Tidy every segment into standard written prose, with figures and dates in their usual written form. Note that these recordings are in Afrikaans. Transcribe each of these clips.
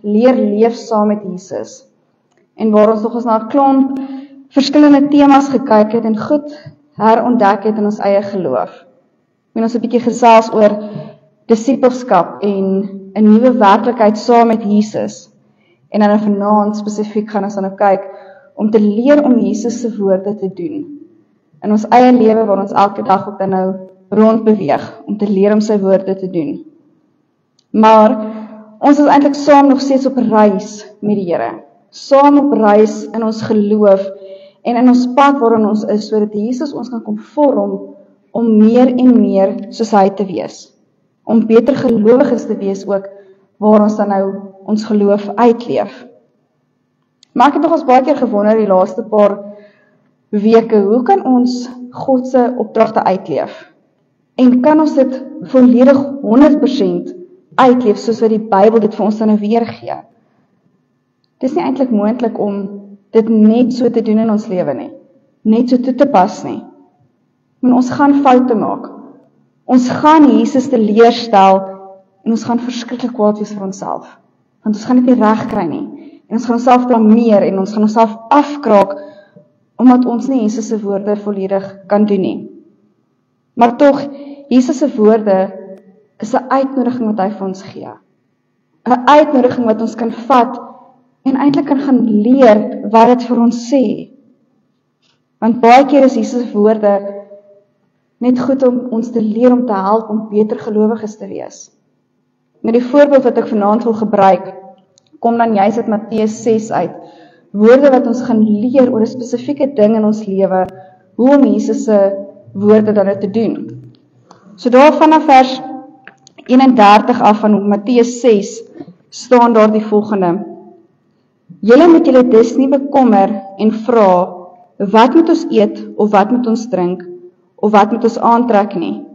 leer leef saam met Jesus. En waar ons nog eens na 'n klomp verskillende temas gekyk het en goed herontdek het in ons eie geloof. En ons 'n bietjie gesels oor disippelskap en 'n nuwe werklikheid saam met Jesus. En dan vanaand spesifiek gaan ons dan nou kyk om te leer om Jesus se woorde te doen. In ons eie lewe waar ons elke dag ook dan nou rondbeweeg, om te leer om sy woorde te doen. Maar ons is eintlik saam nog steeds op reis met die Here. Saam op reis in ons geloof en in ons pad waarin ons is, sodat Jesus ons kan kom vorm om meer en meer soos hy te wees. Om beter gelowiges te wees ook, waar ons dan nou ons geloof uitleef. Maar ek het nog ons baie keer gewonder die laaste paar weke, hoe kan ons God se opdragte uitleef? En kan ons dit volledig 100% uitleef, soos wat die Bybel dit vir ons dan nou weergee? Dit is nie eintlik moontlik om dit net so te doen in ons lewe nie. Net so toe te pas nie. Maar ons gaan foute maak. Ons gaan Jesus teleurstel en ons gaan verskriklik kwaad wees vir onsself. Want ons gaan dit nie reg kry nie. En ons gaan onsself blameer en ons gaan onsself afkraak omdat ons nie Jesus se woorde volledig kan doen nie. Maar tog, Jesus se woorde is 'n uitnodiging wat hy vir ons gee. 'n Uitnodiging wat ons kan vat en eintlik kan gaan leer wat dit vir ons sê. Want baie keer is Jesus se woorde net goed om ons te leer om te help om beter gelowiges te wees. Met die voorbeeld wat ek vanaand wil gebruik, kom dan juist uit Matteus 6 uit. Woorde wat ons gaan leer oor 'n spesifieke ding in ons lewe, hoe om Jesus se woorde dan te doen. So daar vanaf vers 31 af van Matteus 6 staan daar die volgende: Julle moet julle dus nie bekommer en vra, wat moet ons eet, of wat moet ons drink, of wat moet ons aantrek nie.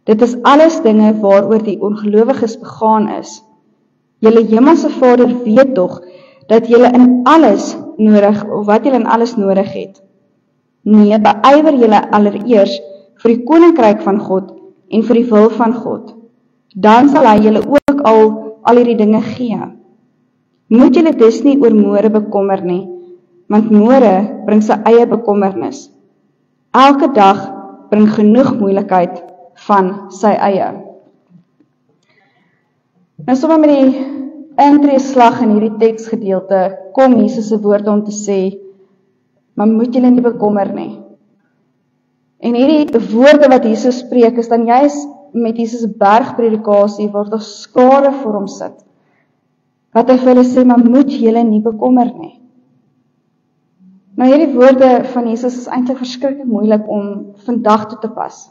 Dit is alles dinge waaroor die ongelowiges begaan is. Julle hemelse Vader weet tog, dat julle in alles nodig, of wat julle in alles nodig het. Nee, beywer julle allereers vir die koninkryk van God en vir die wil van God. Dan sal hy julle ook al hierdie dinge gee. Moet julle dus nie oor môre bekommer nie, want môre bring sy eie bekommernis. Elke dag bring genoeg moeilikheid van sy eie. Nou sommer met die intreeslag in hierdie teksgedeelte kom Jesus se woorde om te sê, maar moet julle nie bekommer nie. En hierdie woorde wat Jesus spreek is dan juist met Jesus bergpredikasie waar daar skare voor hom sit. Wat hy vir hulle sê, maar moet julle nie bekommer nie. Nou hierdie woorde van Jesus is eintlik verskriklik moeilik om vandag toe te pas.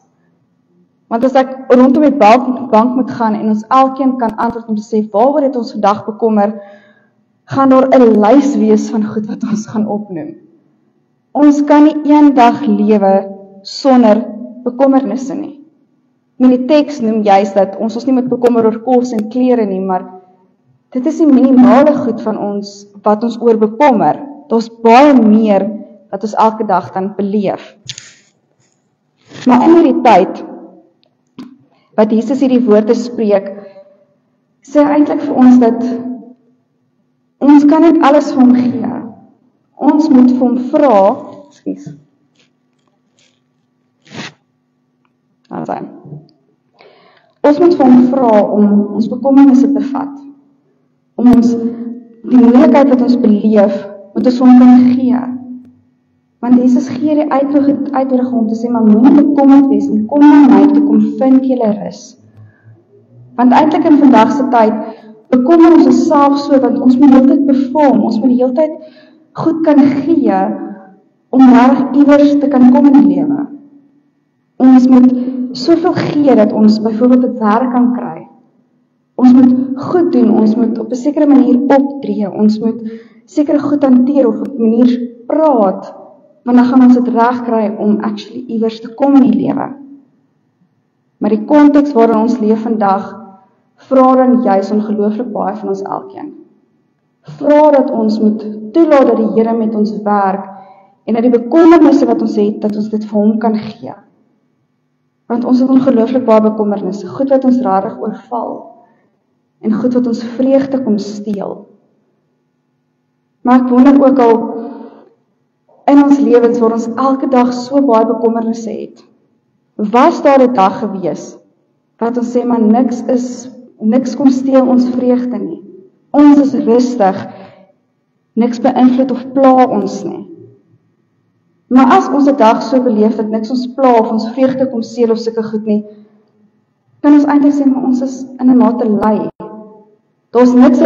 Want as ek rondom die bank moet gaan en ons elkeen kan antwoord om te sê, waaroor het ons vandag bekommer, gaan daar 'n lys wees van goed wat ons gaan opnoem. Ons kan nie een dag lewe sonder bekommernisse nie. In die teks noem juist dat ons nie moet bekommer oor kos en klere nie, maar dit is die minimale goed van ons wat ons oor bekommer. Daar's baie meer wat ons elke dag dan beleef. Maar in hierdie tyd wat Jesus hierdie woorde spreek, sê hy eintlik vir ons dat ons kan net alles vir hom gee. Ons moet vir hom vra, ons moet vir hom vra om ons bekommernisse te vat. Om ons die moeilikheid wat ons beleef, moet ons hom kan gee. Want Jesus gee die uitnodiging om te sê, maar moenie bekommerd wees nie, kom na my toe, kom vind julle rus. Want eintlik in vandag se tyd, bekommer ons onsself so, want ons moet heeltyd perform, ons moet die heeltyd goed kan gee, om reg iewers te kan kom in die lewe. Ons moet soveel gee, dat ons byvoorbeeld 'n werk kan kry. Ons moet goed doen, ons moet op 'n sekere manier optree, ons moet sekere goed hanteer, of op 'n manier praat, want dan gaan ons dit reg kry om actually iewers te kom in die lewe. Maar die konteks waarin ons leef vandag, vra dan juis ongelooflik baie van ons elkeen. Vra dat ons moet toelaat dat die Here met ons werk, en dat die bekommernisse wat ons het, dat ons dit vir hom kan gee. Want ons het ongelooflik baie bekommernisse, goed wat ons rarig oorval. en goed wat ons vreugde kom steel. Maar ek wonder ook al in ons lewens waar ons elke dag so baie bekommernisse het. Was daar 'n dag gewees wat ons sê maar niks kom steel ons vreugde nie. Ons is rustig, niks beïnvloed of pla ons nie. Maar as ons 'n dag so beleef dat niks ons pla of ons vreugde kom steel of sulke goed nie, kan ons eintlik sê maar ons is in 'n mate lui. Daar's niks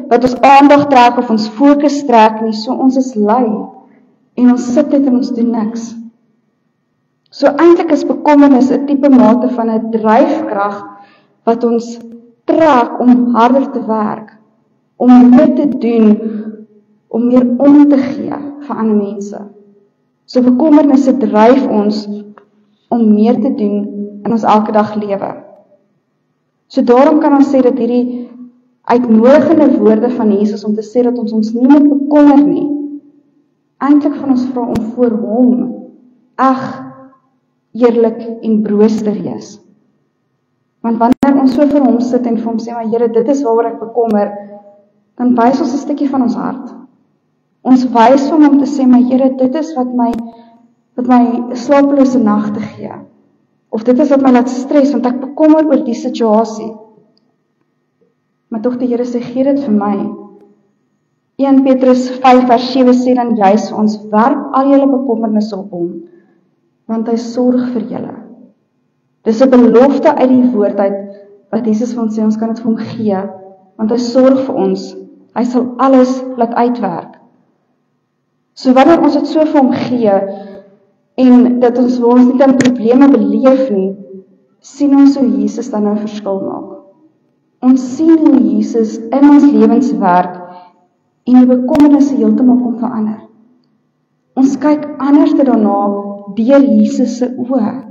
wat ons aandag trek of ons fokus trek nie, so ons is lui en ons sit net en ons doen niks. So eintlik is bekommernis 'n tipe mate van 'n dryfkrag wat ons trek om harder te werk, om meer te doen, om meer om te gee vir ander mense. So bekommernisse dryf ons om meer te doen in ons elke dag lewe. So daarom kan ons sê dat hierdie uitnodigende woorde van Jesus om te sê dat ons nie moet bekommer nie, eintlik van ons vra om voor hom eerlik en broos te wees. Want wanneer ons so vir hom sit en vir hom sê, maar Here, dit is waaroor ek bekommer, dan wys ons 'n stukkie van ons hart. Ons wys vir hom te sê, maar Here, dit is wat my slapelose nagte gee. Of dit is wat my laat stres, want ek bekommer oor die situasie. Maar tog die Here sê, gee dit vir my. 1 Petrus 5 vers 7 sê dan juis ons, werp al julle bekommernisse op hom, want hy sorg vir julle. Dis 'n belofte uit die woord uit, wat Jesus vir ons sê, ons kan dit vir hom gee, want hy sorg vir ons. Hy sal alles laat uitwerk. So wanneer ons dit so vir hom gee, en dat ons nie dan probleme beleef nie, sien ons hoe Jesus dan nou verskil maak. Ons sien hoe Jesus in ons lewens werk, en die bekommernisse heeltemal kom verander. Ons kyk anders daarna, deur Jesus se oë.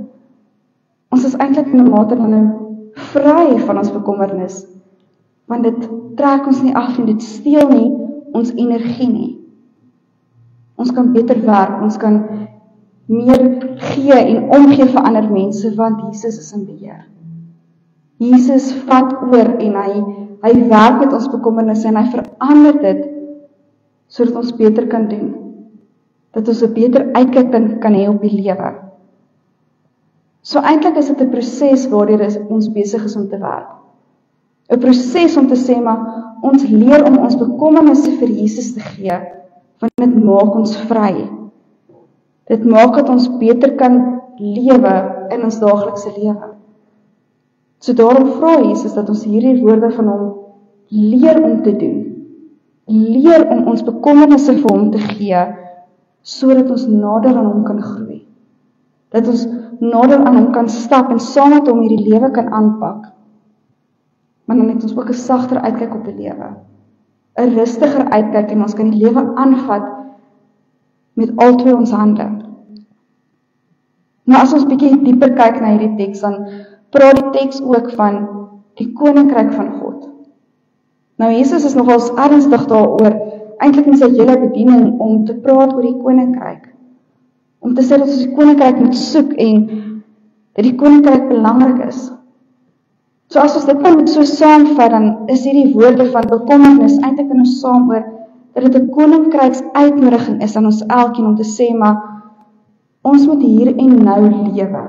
Ons is eintlik in 'n mate dan nou vry van ons bekommernis, want dit trek ons nie af en dit steel nie ons energie nie. Ons kan beter werk, ons kan meer gee en omgee vir ander mense, want Jesus is in beheer. Jesus vat oor en hy werk met ons bekommernisse en hy verander dit, sodat ons beter kan doen. Dat ons 'n beter uitkyk kan hê op die lewe. So eintlik is dit 'n proses waardeur ons besig is om te werk. 'n Proses om te sê, maar ons leer om ons bekommernisse vir Jesus te gee, want dit maak ons vry. Dit maak dat ons beter kan lewe in ons daaglikse lewe. So daarom vra Jesus dat ons hierdie woorde van hom leer om te doen. Leer om ons bekommernisse vir hom te gee, sodat ons nader aan hom kan groei. Dat ons nader aan hom kan stap en saam met hom hierdie lewe kan aanpak. Maar dan het ons ook 'n sagter uitkyk op die lewe. 'n Rustiger uitkyk en ons kan die lewe aanvat met al twee ons hande. Nou as ons bietjie dieper kyk na hierdie teks, dan praat die teks ook van die koninkryk van God. Nou Jesus is nogals ernstig daaroor, eintlik in sy hele bediening, om te praat oor die koninkryk. Om te sê dat ons die koninkryk moet soek en dat die koninkryk belangrik is. So as ons dit nou moet so saamvat, dan is hierdie woorde van bekommernis eintlik in ons saam oor dat dit 'n koninkryksuitnodiging is aan ons elkeen om te sê, maar ons moet hier en nou lewe.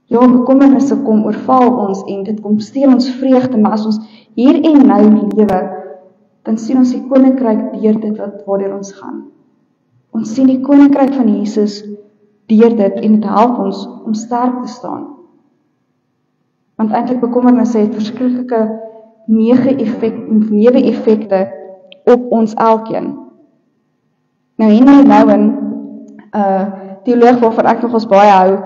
Ja, bekommernisse kom oorval ons en dit kom steel ons vreugde, maar as ons hier en nou lewe, dan sien ons die koninkryk deur dit waardeur ons gaan. Ons sien die koninkryk van Jesus deur dit en dit help ons om sterk te staan. Want eintlik bekommernisse het verskriklike neeweffekte op ons elkeen. Nou Henry Nouwen, teoloog waarvan ek nogals baie hou,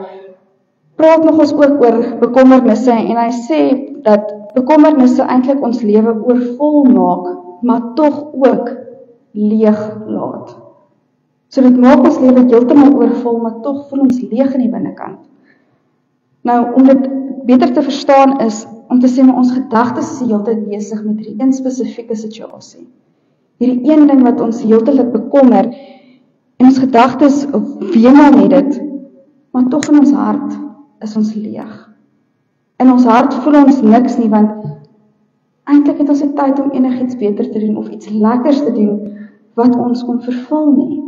praat nogals ook oor bekommernisse en hy sê dat bekommernisse eintlik ons lewe oorvol maak, maar tog ook leeg laat. So dit maak ons lewe heeltemal oorvol, maar tog voel ons leeg in die binnekant. Nou, om dit beter te verstaan is, om te sê, maar ons gedagtes is heeltyd besig met hierdie een spesifieke situasie. Hierdie een ding wat ons heeltyd bekommer, en ons gedagtes wemel met dit, maar tog in ons hart is ons leeg. In ons hart voel ons niks nie, want Eintlik het ons nie tyd om enigiets beter te doen of iets lekkers te doen wat ons kom vervul nie.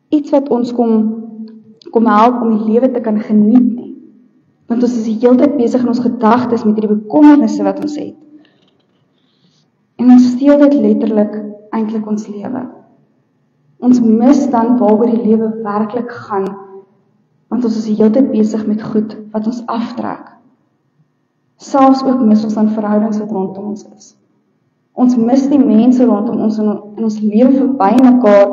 Iets wat ons kom help om die lewe te kan geniet nie. Want ons is die hele tyd besig in ons gedagtes met hierdie bekommernisse wat ons het. En ons steel dit letterlik eintlik ons lewe. Ons mis dan waaroor die lewe werklik gaan, want ons is die hele tyd besig met goed wat ons aftrek. Selfs ook mis ons dan verhoudings wat rondom ons is. Ons mis die mense rondom ons in ons lewe verby mekaar,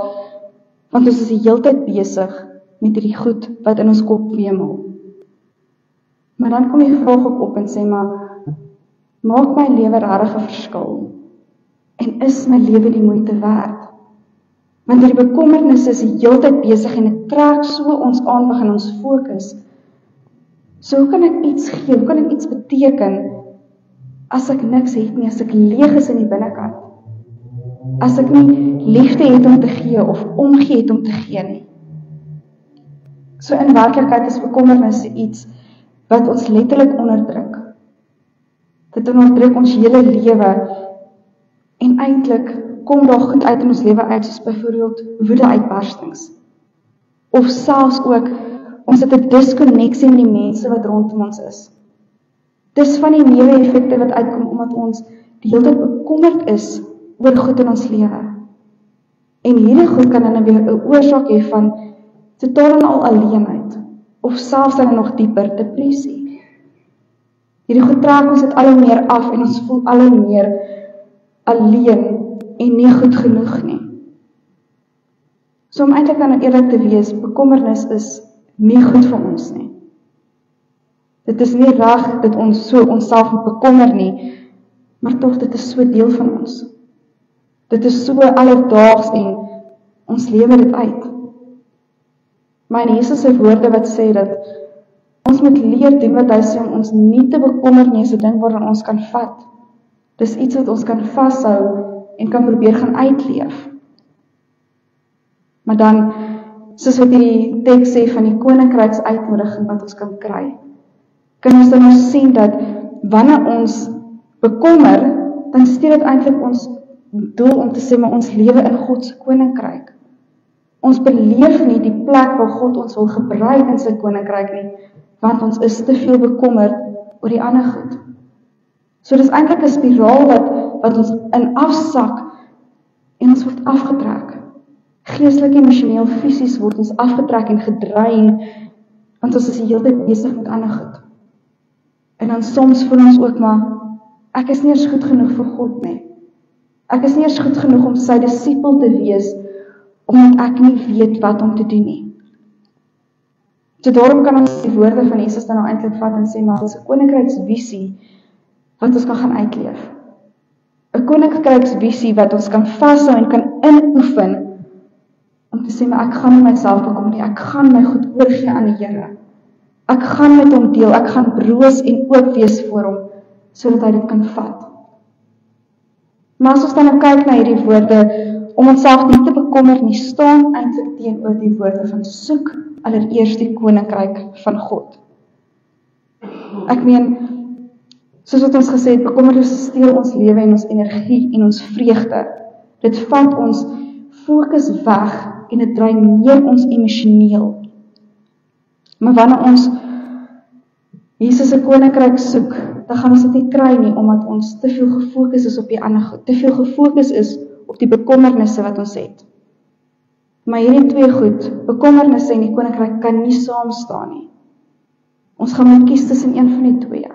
want ons is die hele tyd besig met hierdie goed wat in ons kop wemel. Maar dan kom die vraag ook op en sê, maar maak my lewe regtig 'n verskil? En is my lewe die moeite werd? Want hierdie bekommernisse is die hele tyd besig en dit trek so ons aandag en ons fokus. So hoe kan ek iets gee, hoe kan ek iets beteken, as ek niks het nie, as ek leeg is in die binnekant? As ek nie liefde het om te gee, of omgee het om te gee nie. So in werklikheid is bekommernisse iets wat ons letterlik onderdruk. Dit onderdruk ons hele lewe, en eintlik kom daar goed uit in ons lewe uit, soos byvoorbeeld woede-uitbarstings. Of selfs ook, ons het 'n diskonneksie met die mense wat rondom ons is. Dis van die neeweffekte wat uitkom, omdat ons die hele tyd bekommerd is oor goed in ons lewe. En hierdie goed kan dan weer 'n oorsaak hê van totaal en al alleenheid, of selfs dan nog dieper depressie. Hierdie goed trek ons dit al hoe meer af, en ons voel al hoe meer alleen, en nie goed genoeg nie. So om eintlik dan eerlik te wees, bekommernis is nie goed vir ons nie. Dit is nie reg dat ons so onsself moet bekommer nie, maar tog dit is so deel van ons. Dit is so alledaags en ons lewe dit uit. Maar in Jesus se woorde wat sê dat ons moet leer doen wat hy sê om ons nie te bekommer nie, is 'n ding waaraan ons kan vat. Dis iets wat ons kan vashou en kan probeer gaan uitleef. Maar dan, soos wat die teks sê van die koninkryksuitnodiging wat ons kan kry, kan ons dan ons sien dat wanneer ons bekommer, dan stuur dit eintlik ons doel om te sê, maar ons lewe in God se koninkryk. Ons beleef nie die plek waar God ons wil gebruik in sy koninkryk nie, want ons is te veel bekommerd oor die ander goed. So dis eintlik 'n spiraal wat ons in afsak, en ons word afgetrek. Geestelik, emosioneel, fisies word ons afgetrek en gedrein, want ons is die hele tyd besig met ander goed. En dan soms voel ons ook maar, ek is nie eens goed genoeg vir God nie. Ek is nie eens goed genoeg om sy disipel te wees, omdat ek nie weet wat om te doen nie. So daarom kan ons die woorde van Jesus dan nou eintlik vat en sê, maar dit is 'n koninkryksvisie wat ons kan gaan uitleef. 'n Koninkryksvisie wat ons kan vashou en kan inoefen, om te sê, maar ek gaan nie myself bekom nie, ek gaan my goed oorgee aan die Here. Ek gaan met hom deel, ek gaan broos en oop wees voor hom, sodat hy dit kan vat. Maar as ons dan kyk na hierdie woorde, om onsself nie te bekommer nie, staan eintlik teenoor die woorde van soek allereers die koninkryk van God. Ek meen, soos wat ons gesê het, bekommernisse steel ons lewe en ons energie en ons vreugde. Dit vat ons fokus weg en dit dreineer ons emosioneel. Maar wanneer ons Jesus se koninkryk soek, dan gaan ons dit nie kry nie, omdat ons te veel gefokus is op die ander goed, te veel gefokus is op die bekommernisse wat ons het. Maar hierdie twee goed, bekommernisse en die koninkryk, kan nie saam staan nie. Ons gaan moet kies tussen een van die twee.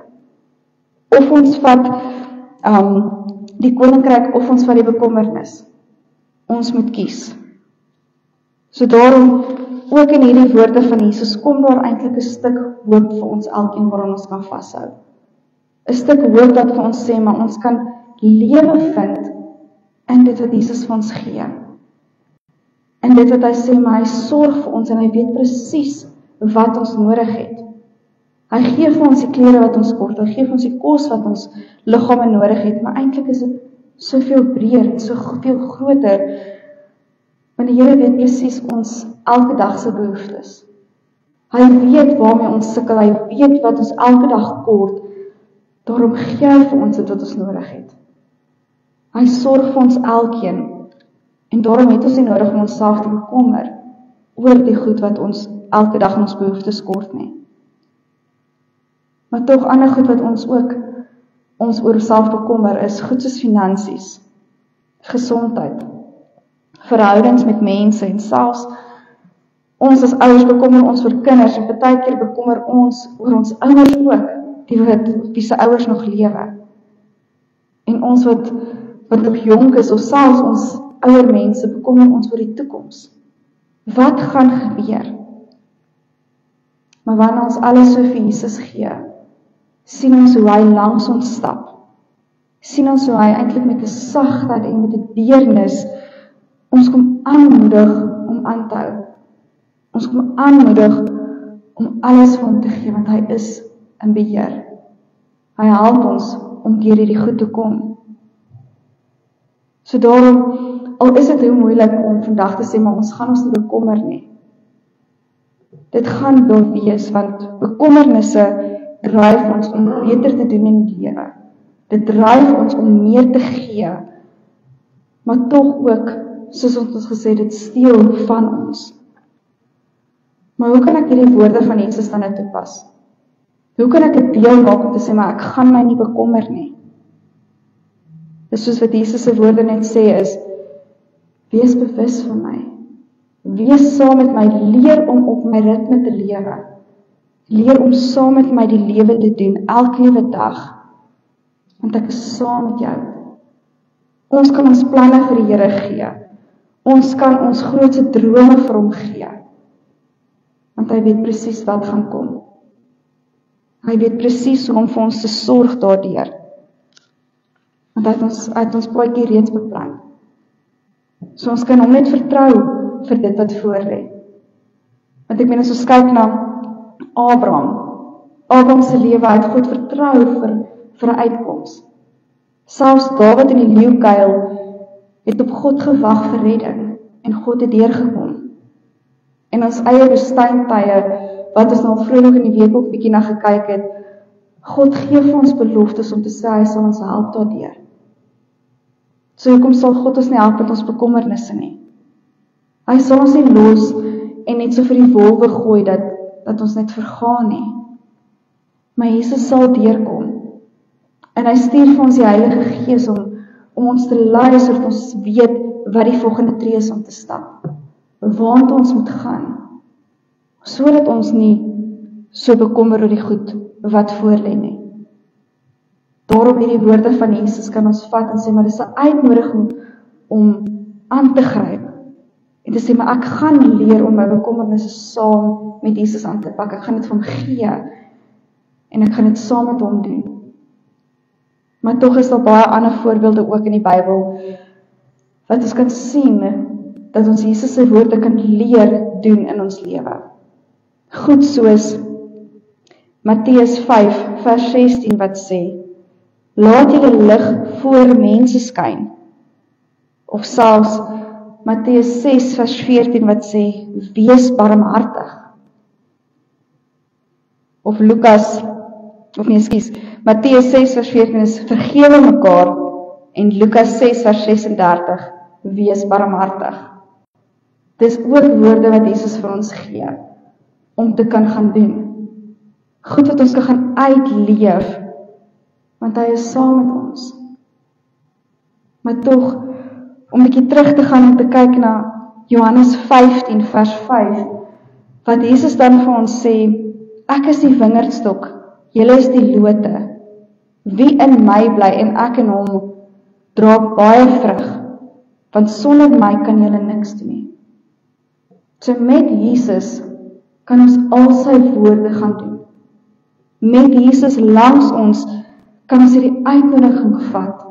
Of ons vat die koninkryk, of ons vat die bekommernis. Ons moet kies. So daarom, ook in hierdie woorde van Jesus, kom daar eintlik 'n stuk hoop vir ons elkeen waaraan ons kan vashou. 'n Stuk hoop wat vir ons sê, maar ons kan lewe vind in dit wat Jesus vir ons gee. En dit wat hy sê, maar hy sorg vir ons en hy weet presies wat ons nodig het. Hy gee vir ons die klere wat ons kort, hy gee vir ons die kos wat ons liggame nodig het, maar eintlik is dit soveel breër en soveel groter, want die Here weet presies ons elke dag se behoeftes. Hy weet waarmee ons sukkel, hy weet wat ons elke dag kort, daarom gee hy vir ons dit wat ons nodig het. Hy sorg vir ons elkeen. En daarom het ons nie nodig om onsself te bekommer oor die goed wat ons elke dag in ons behoeftes kort nie. Maar tog ander goed wat ons ook ons oor self bekommer is goed soos finansies, gesondheid, verhoudings met mense en selfs ons as ouers bekommer ons oor kinders en baie keer bekommer ons oor ons ouers ook, wie se ouers nog lewe. En ons wat nog jonk is of selfs ons ouer mense bekommer ons oor die toekoms. Wat gaan gebeur? Maar wanneer ons alles so vir Jesus gee, sien ons hoe hy langs ons stap. Sien ons hoe hy eintlik met 'n sagtheid en met 'n deernis ons kom aanmoedig om aan te hou. Ons kom aanmoedig om alles vir hom te gee, want hy is in beheer. Hy help ons om deur hierdie goed te kom. So daarom, al is dit hoe moeilik om vandag te sê, maar ons gaan ons nie bekommer nie. Dit gaan daar wees, want bekommernisse dryf ons om beter te doen in die lewe. Dit dryf ons om meer te gee, maar tog ook, soos ons gesê, dit steel van ons. Maar hoe kan ek hierdie woorde van Jesus dan nou toepas? Hoe kan ek dit deel maak om te sê, maar ek gaan my nie bekommer nie? Dis soos wat Jesus se woorde net sê is, wees bewus van my. Wees saam met my, leer om op my ritme te lewe. Leer om saam met my die lewe te doen, elke liewe dag. Want ek is saam met jou. Ons kan ons planne vir die Here gee. Ons kan ons grootste drome vir hom gee. Want hy weet presies wat gaan kom. Hy weet presies hoe om vir ons te sorg daardeur. Want hy het ons paadjie reeds beplan. So ons kan hom net vertrou vir dit wat voor lê. Want ek meen as ons kyk na Abraham se lewe, hy het God vertrou vir 'n uitkoms. Selfs Dawid in die leeukuil het op God gewag vir redding en God het deurgekom. En ons eie woestyntye wat ons nou vroeër in die week ook bietjie na gekyk het, God gee vir ons beloftes om te sê hy sal ons help daardeur. So hoekom sal God ons nie help met ons bekommernisse nie? Hy sal ons nie los en net so vir die wolwe gooi dat ons net vergaan nie. Maar Jesus sal deurkom. En hy stuur vir ons die Heilige Gees om ons te lei sodat ons weet wat die volgende tree is om te stap. Waant ons moet gaan. Sodat ons nie so bekommer oor die goed wat voor lê nie. Daarom hierdie woorde van Jesus kan ons vat en sê, maar dis 'n uitnodiging om aan te gryp. En te sê, maar ek gaan leer om my bekommernisse saam met Jesus aan te pak. Ek gaan dit vir hom gee en ek gaan dit saam met hom doen. Maar tog is daar baie ander voorbeelde ook in die Bybel wat ons kan sien dat ons Jesus se woorde kan leer doen in ons lewe. Goed soos Matteus 5 vers 16 wat sê, laat julle lig voor mense skyn. Of selfs Matteus 6 vers 14 wat sê, wees barmhartig. Of Matteus 6 vers 14 is, vergewe mekaar. En Lukas 6 vers 36, wees barmhartig. Dis ook woorde wat Jesus vir ons gee, om te kan gaan doen. Goed wat ons kan gaan uitleef, want hy is saam met ons. Maar tog, om 'n bietjie terug te gaan en te kyk na Johannes 15 vers 5, wat Jesus dan vir ons sê, ek is die wingerdstok, julle is die lote. Wie in my bly en ek in hom, dra baie vrug, want sonder my kan julle niks doen nie. So met Jesus kan ons al sy woorde gaan doen. Met Jesus langs ons kan ons hierdie uitnodiging vat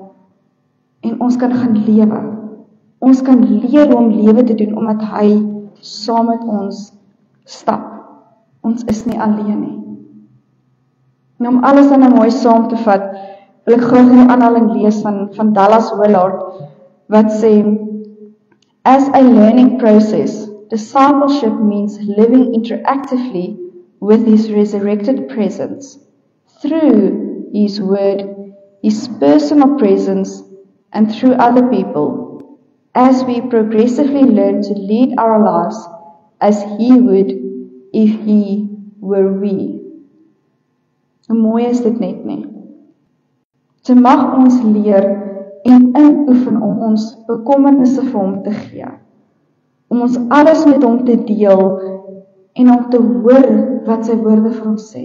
en ons kan gaan lewe. Ons kan leer om lewe te doen omdat hy saam met ons stap. Ons is nie alleen nie. En om alles dan mooi saam te vat, wil ek graag 'n aanhaling lees van Dallas Willard wat sê, as a learning process, discipleship means living interactively with his resurrected presence, through his word, his personal presence, and through other people, as we progressively learn to lead our lives as He would if He were we. Hoe mooi is dit net nie? So mag ons leer en inoefen om ons bekommernisse vir hom te gee, om ons alles met hom te deel en om te hoor wat sy woorde vir ons sê.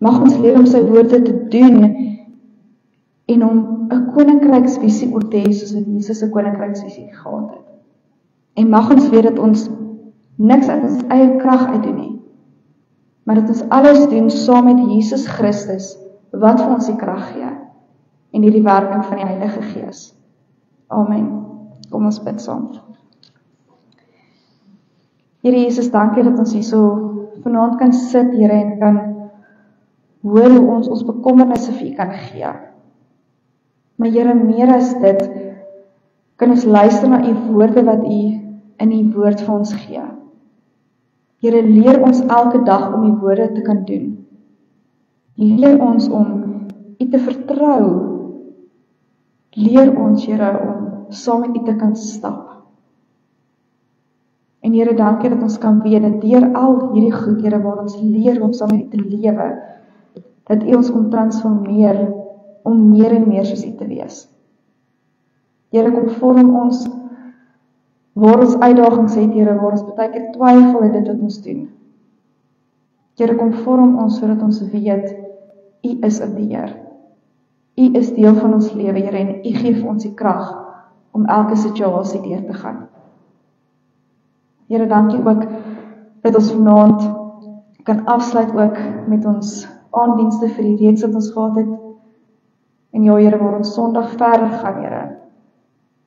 Mag ons leer om sy woorde te doen en om 'n koninkryksvisie ook te hê soos wat Jesus 'n koninkryksvisie gehad het. En mag ons weet dat ons niks uit ons eie krag uit doen nie, maar dat ons alles doen saam met Jesus Christus wat vir ons die krag gee en die werking van die Heilige Gees. Amen. Kom ons bid saam. Here Jesus, dankie dat ons hier so vanaand kan sit, Here, en kan hoor hoe ons bekommernisse vir U kan gee. Maar Here, meer as dit, kan ons luister na U woorde wat U in U woord vir ons gee. Here, leer ons elke dag om U woorde te kan doen. Leer ons om U te vertrou. Leer ons, Here, om saam met U te kan stap. En Here, dankie dat ons kan weet dat deur al hierdie goed, Here, waar ons leer om saam met U te lewe, dat U ons kom transformeer om meer en meer soos U te wees. Here, kom vorm ons waar ons uitdagings het, Here, waar ons baie keer twyfel in dit wat ons doen. Here, kom vorm ons sodat ons weet U is 'n beheer. U is deel van ons lewe, Here, en U gee vir ons die krag om elke situasie deur te gaan. Here, dankie ook dat ons vanaand kan afsluit ook met ons aandienste vir die reeks wat ons gehad het. En ja, Here, waar ons Sondag verder gaan, Here,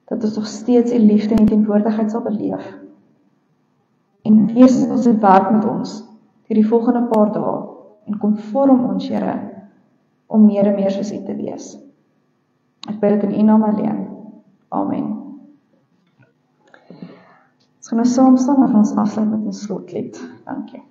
dat ons nog steeds U liefde en teenwoordigheid sal beleef. En wees ons het werk met ons vir die volgende paar dae en kom vorm ons, Here, om meer en meer soos U te wees. Ek bid dit in U naam alleen. Amen. Ons gaan nou saam staan en ons afsluit met 'n slotlied. Dankie.